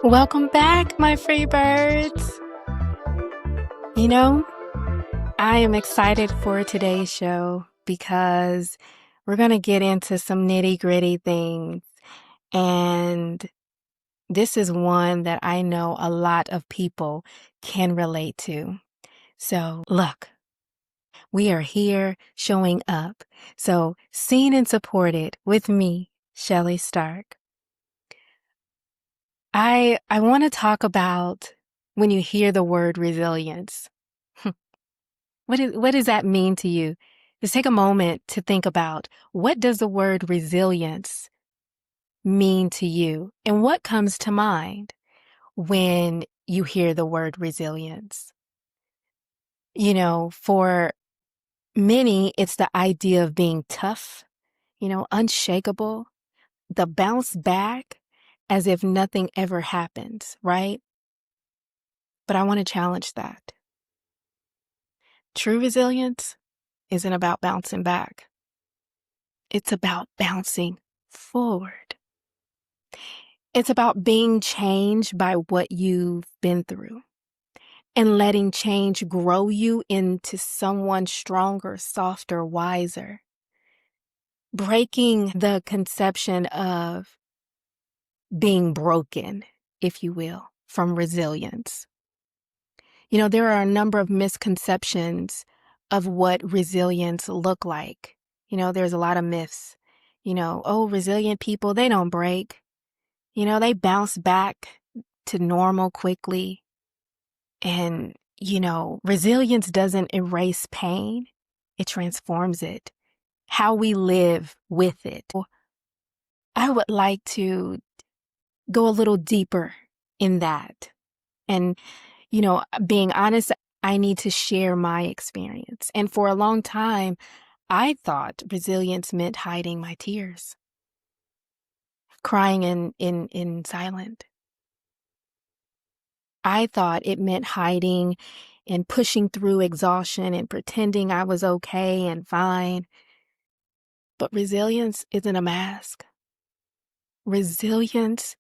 Welcome back, my free birds. You know, I am excited for today's show because we're going to get into some nitty-gritty things. And this is one that I know a lot of people can relate to. So, look, we are here showing up. So, seen and supported with me, Shellie Stark. I want to talk about when you hear the word resilience. What does that mean to you? Just take a moment to think about, what does the word resilience mean to you? And what comes to mind when you hear the word resilience? For many, it's the idea of being tough, unshakable, the bounce back as if nothing ever happens, right? But I want to challenge that. True resilience isn't about bouncing back. It's about bouncing forward. It's about being changed by what you've been through and letting change grow you into someone stronger, softer, wiser. Breaking the conception of being broken, if you will, from resilience. There are a number of misconceptions of what resilience look like. There's a lot of myths. Resilient people, they don't break. They bounce back to normal quickly. And, resilience doesn't erase pain. It transforms it. How we live with it. I would like to go a little deeper in that. And, being honest, I need to share my experience. And for a long time, I thought resilience meant hiding my tears, crying in silence. I thought it meant hiding and pushing through exhaustion and pretending I was okay and fine. But resilience isn't a mask. Resilience,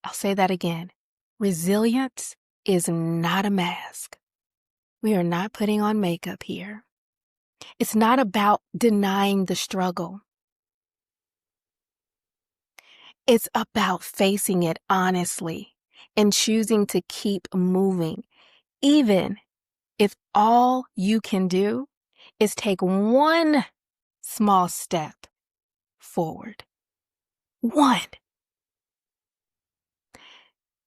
I'll say that again. Resilience is not a mask. We are not putting on makeup here. It's not about denying the struggle. It's about facing it honestly and choosing to keep moving, even if all you can do is take one small step forward. One.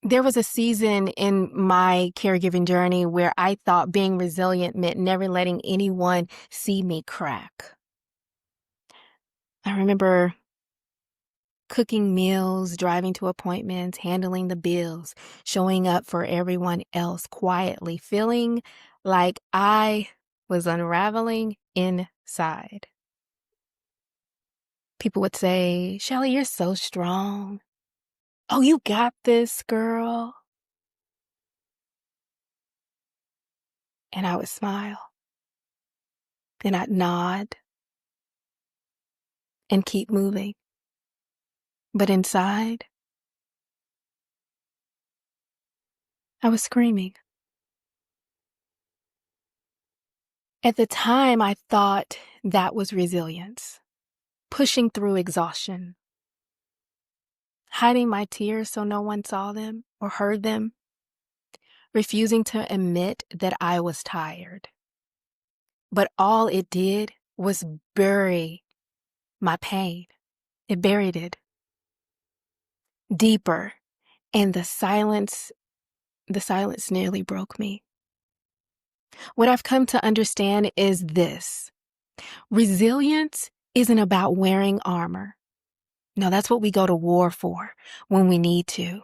There was a season in my caregiving journey where I thought being resilient meant never letting anyone see me crack. I remember cooking meals, driving to appointments, handling the bills, showing up for everyone else quietly, feeling like I was unraveling inside. People would say, "Shellie, you're so strong. Oh, you got this, girl." And I would smile and I'd nod and keep moving. But inside, I was screaming. At the time, I thought that was resilience, pushing through exhaustion, hiding my tears so no one saw them or heard them, refusing to admit that I was tired. But all it did was bury my pain. It buried it deeper, and the silence nearly broke me. What I've come to understand is this: resilience isn't about wearing armor. No, that's what we go to war for when we need to.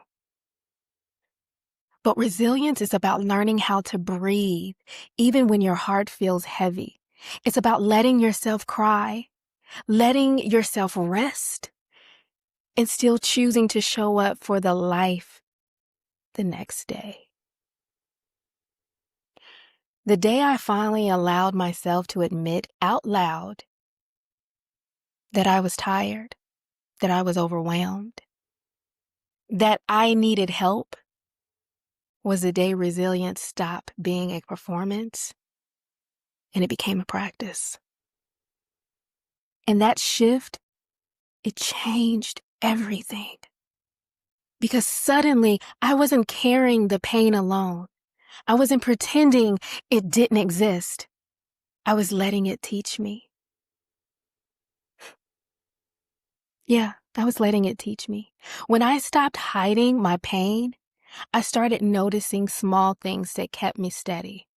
But resilience is about learning how to breathe, even when your heart feels heavy. It's about letting yourself cry, letting yourself rest, and still choosing to show up for the life the next day. The day I finally allowed myself to admit out loud that I was tired, that I was overwhelmed, that I needed help was the day resilience stopped being a performance and it became a practice. And that shift, it changed everything. Because suddenly I wasn't carrying the pain alone. I wasn't pretending it didn't exist. I was letting it teach me. Yeah, I was letting it teach me. When I stopped hiding my pain, I started noticing small things that kept me steady.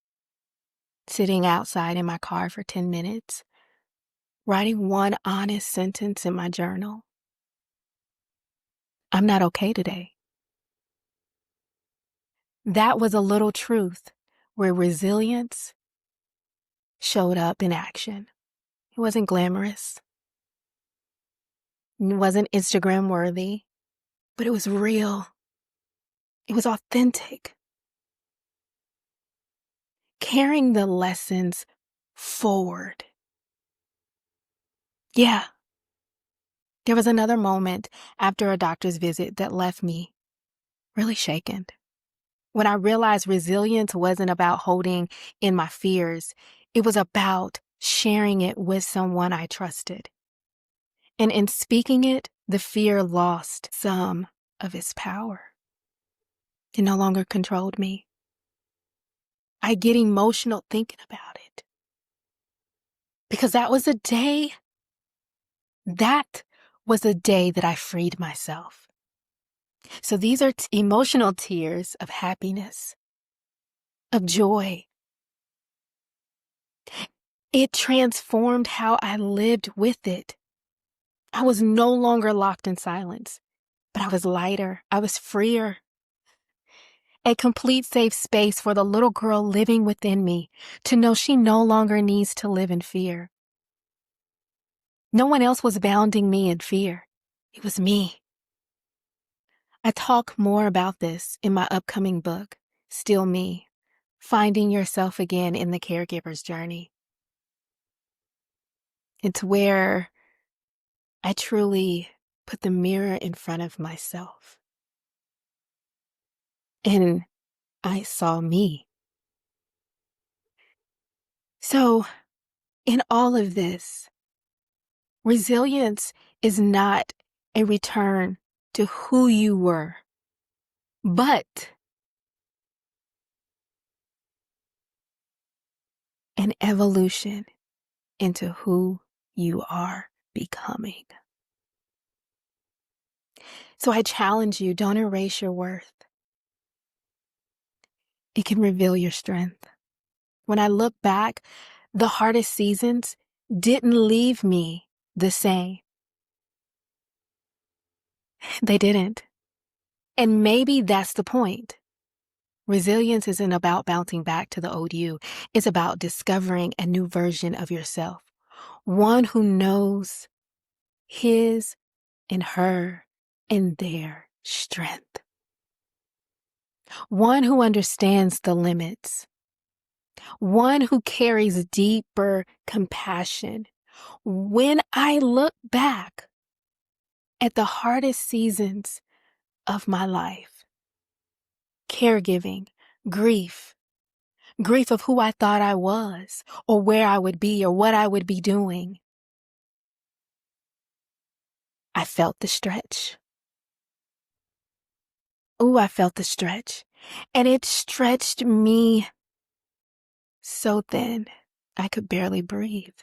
Sitting outside in my car for 10 minutes, writing one honest sentence in my journal. I'm not okay today. That was a little truth where resilience showed up in action. It wasn't glamorous. It wasn't Instagram worthy, but it was real. It was authentic. Carrying the lessons forward. Yeah. There was another moment after a doctor's visit that left me really shaken. When I realized resilience wasn't about holding in my fears, it was about sharing it with someone I trusted. And in speaking it, the fear lost some of its power. It no longer controlled me. I get emotional thinking about it. Because that was a day that I freed myself. So these are emotional tears of happiness, of joy. It transformed how I lived with it. I was no longer locked in silence, but I was lighter. I was freer. A complete safe space for the little girl living within me to know she no longer needs to live in fear. No one else was bounding me in fear. It was me. I talk more about this in my upcoming book, Still Me, Finding Yourself Again in the Caregiver's Journey. It's where I truly put the mirror in front of myself. And I saw me. So, in all of this, resilience is not a return to who you were, but an evolution into who you are becoming. So I challenge you, don't erase your worth. It can reveal your strength. When I look back, the hardest seasons didn't leave me the same. They didn't. And maybe that's the point. Resilience isn't about bouncing back to the old you. It's about discovering a new version of yourself. One who knows his and her and their strength. One who understands the limits. One who carries deeper compassion. When I look back at the hardest seasons of my life, caregiving, grief of who I thought I was, or where I would be, or what I would be doing, I felt the stretch. Ooh, I felt the stretch. And it stretched me so thin, I could barely breathe.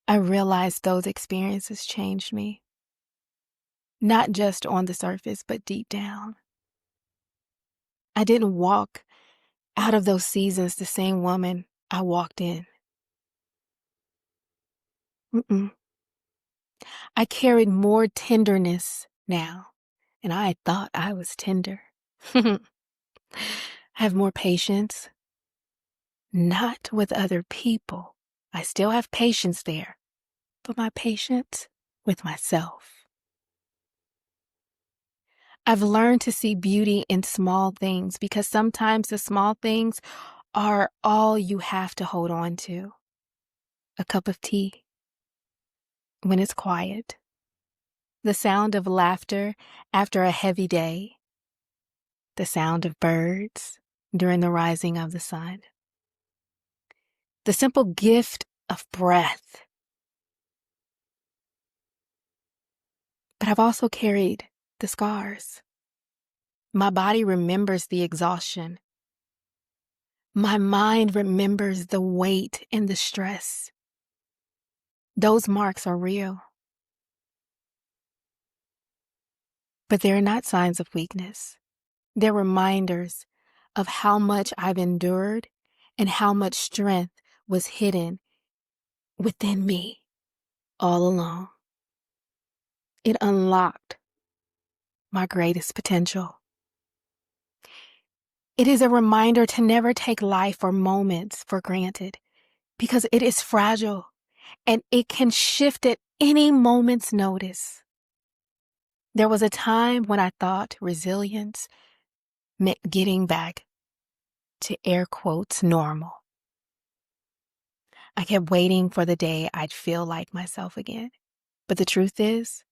I realized those experiences changed me. Not just on the surface, but deep down. I didn't walk out of those seasons the same woman I walked in. Mm-mm. I carried more tenderness now, and I thought I was tender. I have more patience, not with other people. I still have patience there, but my patience with myself. I've learned to see beauty in small things because sometimes the small things are all you have to hold on to. A cup of tea when it's quiet, the sound of laughter after a heavy day, the sound of birds during the rising of the sun, the simple gift of breath. But I've also carried the scars. My body remembers the exhaustion. My mind remembers the weight and the stress. Those marks are real. But they're not signs of weakness. They're reminders of how much I've endured and how much strength was hidden within me all along. It unlocked my greatest potential. It is a reminder to never take life or moments for granted because it is fragile and it can shift at any moment's notice. There was a time when I thought resilience meant getting back to air quotes normal. I kept waiting for the day I'd feel like myself again. But the truth is,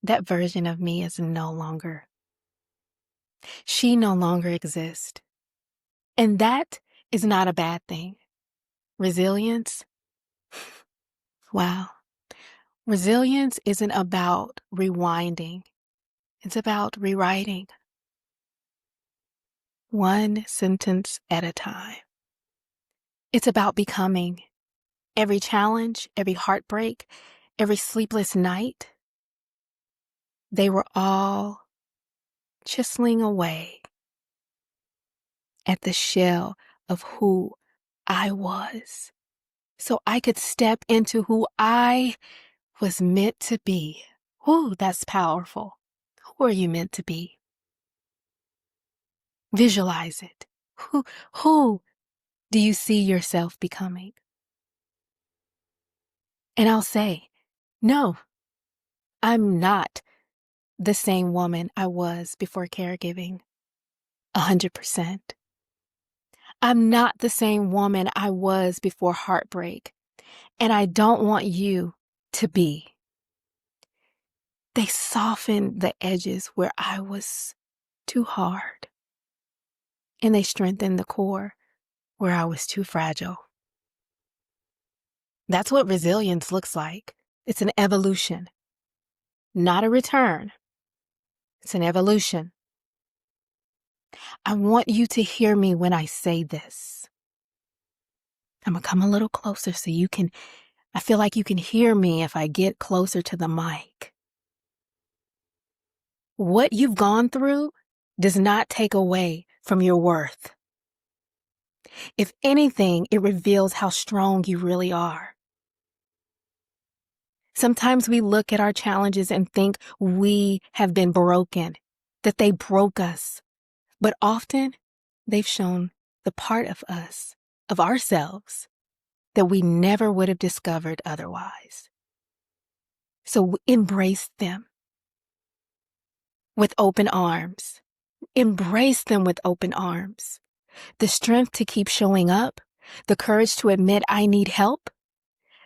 that version of me is no longer. She no longer exists. And that is not a bad thing. Resilience? Wow. Resilience isn't about rewinding. It's about rewriting. One sentence at a time. It's about becoming. Every challenge, every heartbreak, every sleepless night, they were all chiseling away at the shell of who I was, so I could step into who I was meant to be. Whoo, that's powerful. Who are you meant to be? Visualize it. Who do you see yourself becoming? And I'll say, no, I'm not the same woman I was before caregiving. 100%. I'm not the same woman I was before heartbreak, and I don't want you to be. They softened the edges where I was too hard, and they strengthened the core where I was too fragile. That's what resilience looks like. It's an evolution, not a return. It's an evolution. I want you to hear me when I say this. I'm going to come a little closer so I feel like you can hear me if I get closer to the mic. What you've gone through does not take away from your worth. If anything, it reveals how strong you really are. Sometimes we look at our challenges and think we have been broken, that they broke us. But often, they've shown the part of us, of ourselves, that we never would have discovered otherwise. So embrace them with open arms. Embrace them with open arms. The strength to keep showing up, the courage to admit I need help,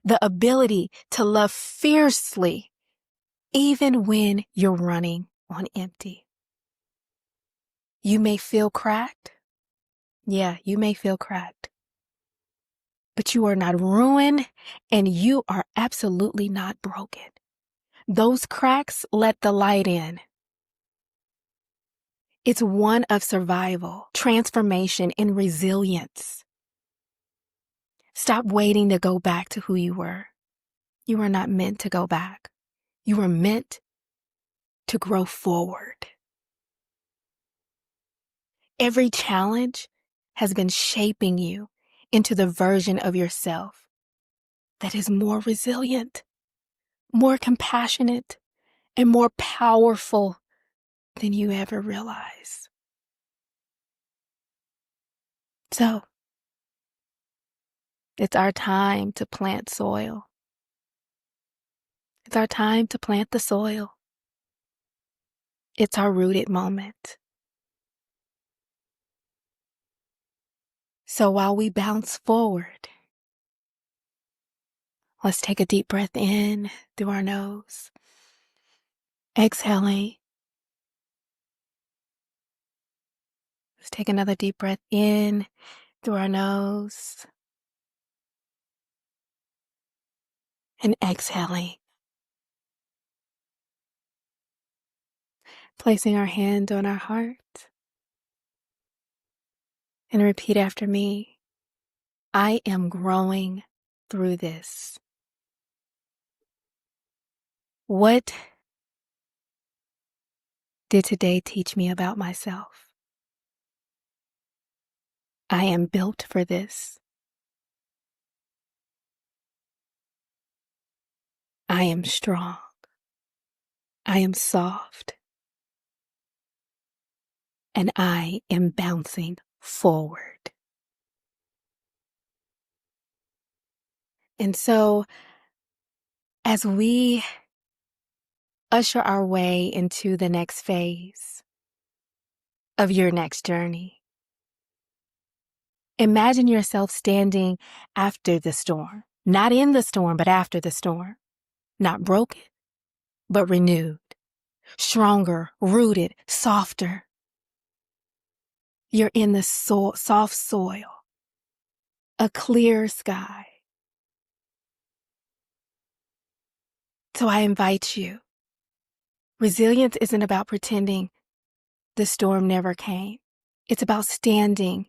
the ability to love fiercely, even when you're running on empty. You may feel cracked. Yeah, you may feel cracked. But you are not ruined, and you are absolutely not broken. Those cracks let the light in. It's one of survival, transformation, and resilience. Stop waiting to go back to who you were. You were not meant to go back. You were meant to grow forward. Every challenge has been shaping you into the version of yourself that is more resilient, more compassionate, and more powerful than you ever realize. So, it's our time to plant soil. It's our time to plant the soil. It's our rooted moment. So while we bounce forward, let's take a deep breath in through our nose Exhaling. Let's take another deep breath in through our nose and exhaling. Placing our hand on our heart and repeat after me. I am growing through this. What did today teach me about myself? I am built for this. I am strong. I am soft. And I am bouncing forward. And so, as we usher our way into the next phase of your next journey, imagine yourself standing after the storm, not in the storm, but after the storm, not broken, but renewed, stronger, rooted, softer. You're in the soft soil, a clear sky. So I invite you. Resilience isn't about pretending the storm never came. It's about standing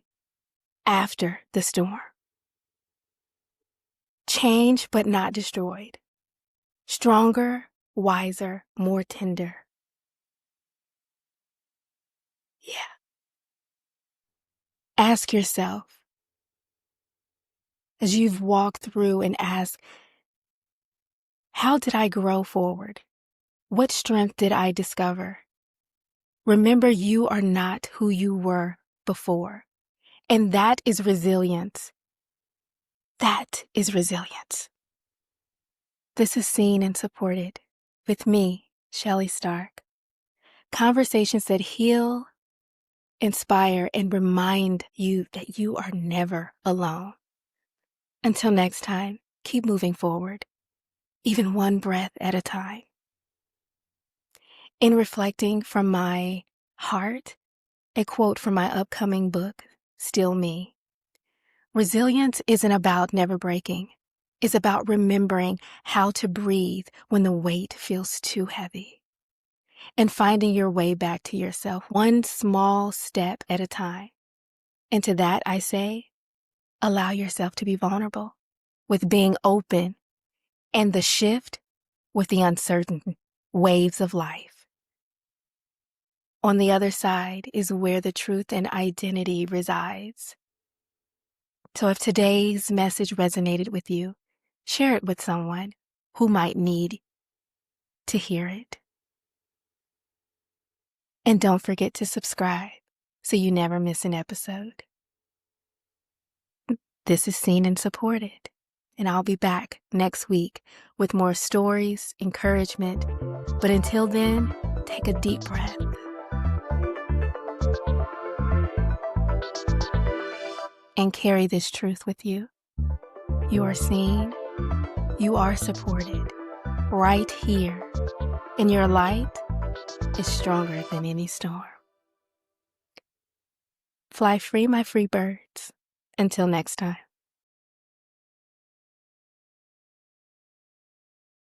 after the storm. Changed but not destroyed. Stronger, wiser, more tender. Yeah. Ask yourself, as you've walked through and asked, how did I grow forward? What strength did I discover? Remember, you are not who you were before. And that is resilience. That is resilience. This is Seen and Supported with me, Shellie Stark. Conversations that heal, inspire, and remind you that you are never alone. Until next time, keep moving forward, even one breath at a time. In reflecting from my heart, a quote from my upcoming book, Still Me. Resilience isn't about never breaking. It's about remembering how to breathe when the weight feels too heavy and finding your way back to yourself, one small step at a time. And to that, I say, allow yourself to be vulnerable with being open and the shift with the uncertain waves of life. On the other side is where the truth and identity resides. So if today's message resonated with you, share it with someone who might need to hear it. And don't forget to subscribe so you never miss an episode. This is Seen and Supported, and I'll be back next week with more stories, encouragement. But until then, take a deep breath. And carry this truth with you. You are seen, you are supported, right here, and your light is stronger than any storm. Fly free, my free birds. Until next time.